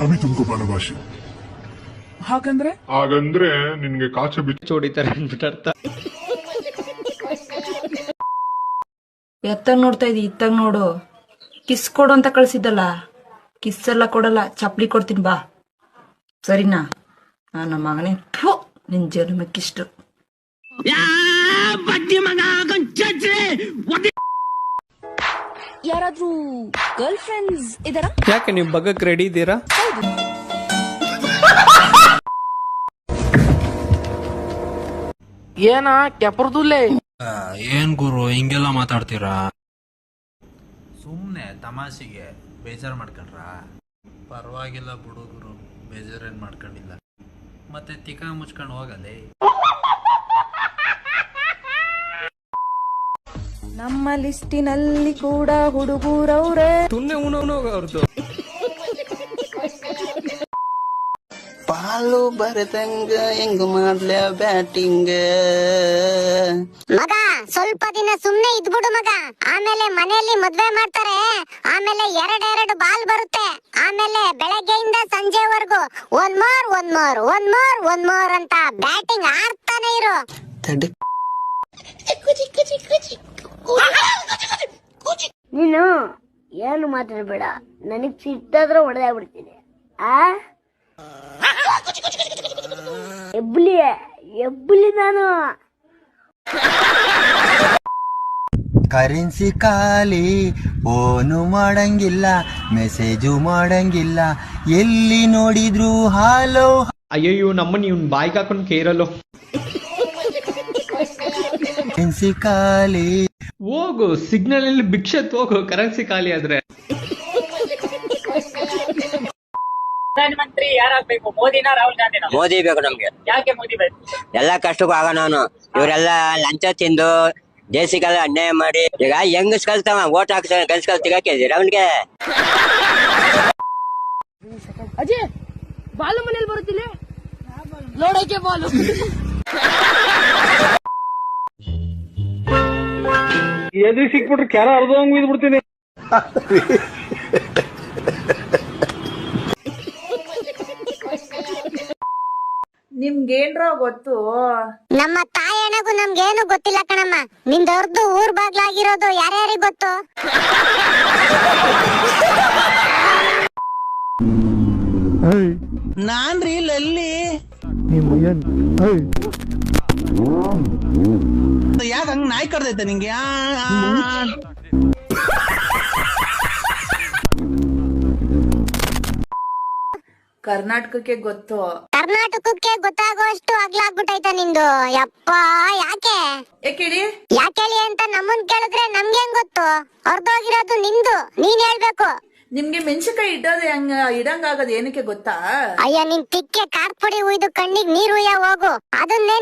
अभी तुमको बनवासी ಹಾಗಂದ್ರೆ ಹಾಗಂದ್ರೆ ನಿನ್ಗೆ ಕಾಚ ಬಿಚ್ಚ ಹೊಡಿತಾರೆ ಅಂದ್ಬಿಟ್ಟು ಅರ್ಥ. ಎತ್ತಾಗ ನೋಡ್ತಾ ಇದ್ದಿ ಇತ್ತಾಗ ನೋಡು. ಕಿಸ್ ಕೊಡು ಅಂತ ಕಳ್ಸಿದ್ದಲ್ಲ, ಕಿಸ್ ಎಲ್ಲ ಕೊಡಲ್ಲ, ಚಪ್ಲಿ ಕೊಡ್ತೀನಿ ಬಾ. ಸರಿನಾ? ನನ್ನ ಮಗನೇ, ಥು, ನಿನ್ ಜನ್ಮಕ್ಕಿಷ್ಟು. ಯಾರಾದ್ರೂ ಗರ್ಲ್ ಫ್ರೆಂಡ್ಸ್ ಇದಾರ? ಯಾಕೆ ನೀವು ಬಗ್ಗಕ್ ರೆಡಿ ಇದ್ದೀರಾ? ಏನ ಕೆಪರ್ದುಲ್ಲೇ? ಏನ್ ಗುರು ಹಿಂಗೆಲ್ಲ ಮಾತಾಡ್ತೀರಾ? ಸುಮ್ಮನೆ ತಮಾಷೆಗೆ ಬೇಜಾರು ಮಾಡ್ಕೊಂಡ್ರ? ಪರವಾಗಿಲ್ಲ ಬಿಡು ಗುರು, ಬೇಜಾರೇನು ಮಾಡ್ಕೊಂಡಿಲ್ಲ. ಮತ್ತೆ ತಿಕ್ಕ ಮುಚ್ಕೊಂಡು ಹೋಗಲೇ. ನಮ್ಮ ಲಿಸ್ಟಿನಲ್ಲಿ ಕೂಡ ಹುಡುಗರವ್ರೆ. ಸುಮ್ನೆ ಅವ್ರದ್ದು ಪಾಲು ಬರದಂಗ ಹೆಂಗ್ ಮಾಡ್ಲ ಬ್ಯಾಟಿಂಗ್. ಮಗ ಸ್ವಲ್ಪ ದಿನ ಸುಮ್ನೆ ಇದ್ಬಿಡು ಮಗ, ಆಮೇಲೆ ಮನೆಯಲ್ಲಿ ಮದ್ವೆ ಮಾಡ್ತಾರೆ, ಆಮೇಲೆ ಎರಡೆರಡು ಬಾಲ್ ಬರುತ್ತೆ, ಆಮೇಲೆ ಬೆಳಗ್ಗೆಯಿಂದ ಸಂಜೆವರೆಗೂ ಒಂದ್ ಮೋರ್ ಅಂತ ಬ್ಯಾಟಿಂಗ್ ಆಡ್ತಾನೆ ಇರು. ನೀನು ಏನು ಮಾತಾಡ್ಬೇಡ, ನನಗ್ ಸಿಟ್ಟಾದ್ರೆ ಹೊಡೆದಾಗ್ಬಿಡ್ತೀನಿ. ಎಬ್ಬಲಿ ನಾನು. ಕರೆನ್ಸಿ ಖಾಲಿ, ಫೋನು ಮಾಡಂಗಿಲ್ಲ, ಮೆಸೇಜು ಮಾಡಂಗಿಲ್ಲ, ಎಲ್ಲಿ ನೋಡಿದ್ರು ಹಾಲೋ. ಅಯ್ಯಯ್ಯೋ ನಮ್ಮನ್ನ ಇವ್ನ್ ಬಾಯ್ಗೆ ಹಾಕೊಂಡು ಕೇರಲು. ಕರೆನ್ಸಿ ಖಾಲಿ. ಹೋಗು ಸಿಗ್ನಲ್ ಅಲ್ಲಿ ಭಿಕ್ಷೆ ಹೋಗು, ಕರೆನ್ಸಿ ಖಾಲಿ ಆದ್ರೆ. ಪ್ರಧಾನಮಂತ್ರಿ ಯಾರಾಗ್ಬೇಕು? ಮೋದಿನ ರಾಹುಲ್ ಗಾಂಧಿನ? ಮೋದಿ ಬೇಕು ನಮ್ಗೆ. ಯಾಕೆ ಮೋದಿ ಬೇಕು? ಎಲ್ಲಾ ಕಷ್ಟಕ್ಕೂ ಆಗ ನಾನು. ಇವರೆಲ್ಲ ಲಂಚ ತಿಂದು ದೇಶಕ್ಕೆಲ್ಲ ಅನ್ಯಾಯ ಮಾಡಿ ಈಗ ಹೆಂಗಸ್ ಕಲ್ತಾವ ಓಟ್ ಹಾಕ್ಸ ಗಲ್ಸ್ಕಲ್ ತೆಗಿದ್ದೀರ ಅವನ್ಗೆ. ಅಜಯ್ ಬಾಲು ಮನೇಲಿ ಬರುತ್ತಿಲ್ಲ ನೋಡಕ್ಕೆ ಬಾಲು. ಎದು ಸಿಕ್ಬಿಟ್ರೆ ಕ್ಯಾರ ಅರ್ಧಂಗ್ ಬಿಡ್ತೀನಿ. ನಿಮ್ಗೇನ್ರ ಗೊತ್ತು? ನಮ್ಮ ತಾಯಣಗೂ ನಮ್ಗೇನು ಗೊತ್ತಿಲ್ಲ ಕಣಮ್ಮ. ನಿಂದವ್ರದ್ದು ಊರ್ ಬಾಗ್ಲಾಗಿರೋದು ಯಾರ್ಯಾರಿಗ್ ಗೊತ್ತು? ನಾನ್ರಿ ಲಲ್ಲಿ. ಯಾಕ ಹಂಗ ನಾಯಿ ಕಡ್ದೈತೆ ನಿಂಗೆ? ಕರ್ನಾಟಕಕ್ಕೆ ಗೊತ್ತು. ಕರ್ನಾಟಕಕ್ಕೆ ಗೊತ್ತಾಗೋಷ್ಟು ಅಗ್ಲಾಗ್ಬಿಟ್ಟೈತ ನಿಂದು. ಯಪ್ಪ ಯಾಕೆ ಯಾಕೇಳಿ ಯಾಕೇಳಿ ಅಂತ ನಮ್ಮನ್ ಕೇಳಿದ್ರೆ ನಮ್ಗೇನ್ ಗೊತ್ತು? ಹೊರ್ದೋಗಿರೋದು ನಿಂದು, ನೀನ್ ಹೇಳ್ಬೇಕು. ನಿಮ್ಗೆ ಮೆಣಸಿನಕಾಯಿ ಇಡಂಗಾಗದ ಏನಕ್ಕೆ ಗೊತ್ತಾ? ಅಯ್ಯ ನಿನ್ ತಿಕ್ಕೆ ಖಾರದ ಪುಡಿ ಉಯ್ದು ಕಣ್ಣಿಗೆ ನೀರು ಉಯ್ಯ ಹೋಗು. ಅದನ್ನೇ